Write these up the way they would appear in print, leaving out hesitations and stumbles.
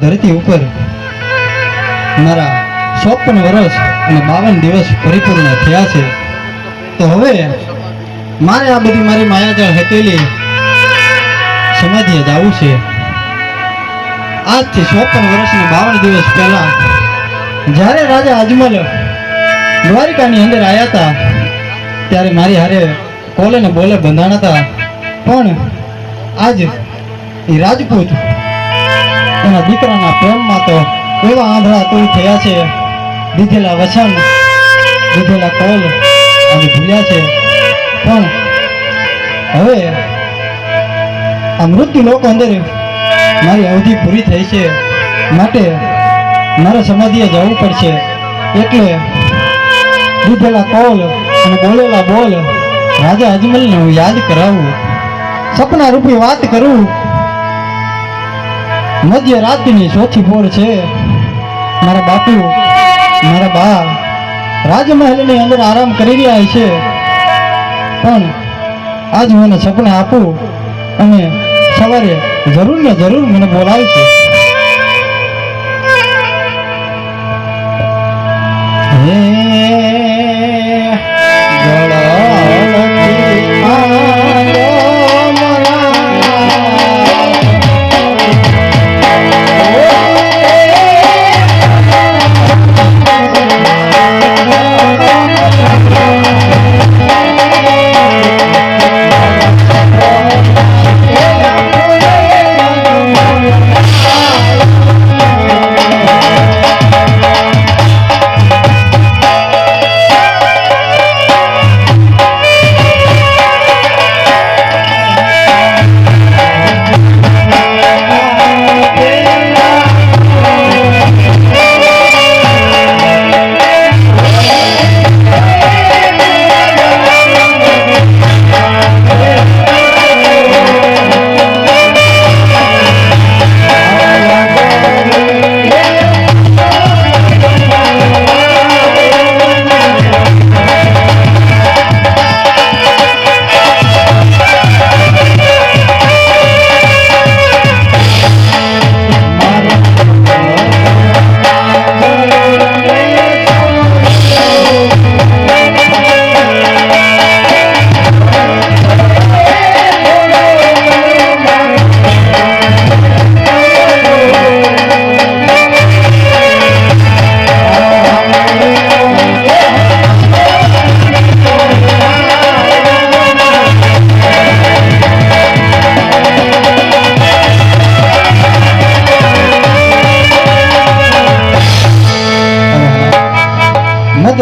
ધરતી ઉપર મારા 54 વર્ષ અને 52 દિવસ પરિપૂર્ણ થયા છે। તો હવે મારે આ બધી મારી માયાજાળ હકેલી સમાધિએ જવું છે। આજથી 54 વર્ષ અને 52 દિવસ પહેલા જ્યારે રાજા અજમલ દ્વારિકાની અંદર આવ્યા હતા ત્યારે મારી હારે કોલે ને બોલે બંધાણા હતા, પણ આજ એ રાજપૂત એના દીકરાના પ્રેમમાં તો એવા આંધળા તોડ થયા છે, દીધેલા વચન દીધેલા કોલ આજે ભૂલ્યા છે। પણ હવે આ મૃત્યુ લોક અંદર મારી અવધિ પૂરી થઈ છે, માટે મારે સમાધિએ જવું પડશે। એટલે દીધેલા કોલ અને બોલેલા બોલ રાજા અજમલને હું યાદ કરાવું, સપના રૂપી વાત કરું। મધ્ય રાતની ચોથી પોર છે, મારા બાપુ મારા બા રાજમહેલની અંદર આરામ કરી રહ્યા છે, પણ આજ મને સપના આપું અને સવારે જરૂર ને જરૂર મને બોલાવશે।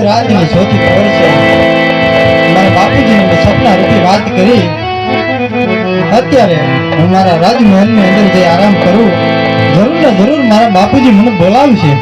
રાતની ચોથી પોર છે, મારા બાપુજીને મેં સપના રૂપી વાત કરી। અત્યારે હું મારા રાજમહેલની અંદર જઈ આરામ કરું, જરૂર ને જરૂર મારા બાપુજી મને બોલાવશે।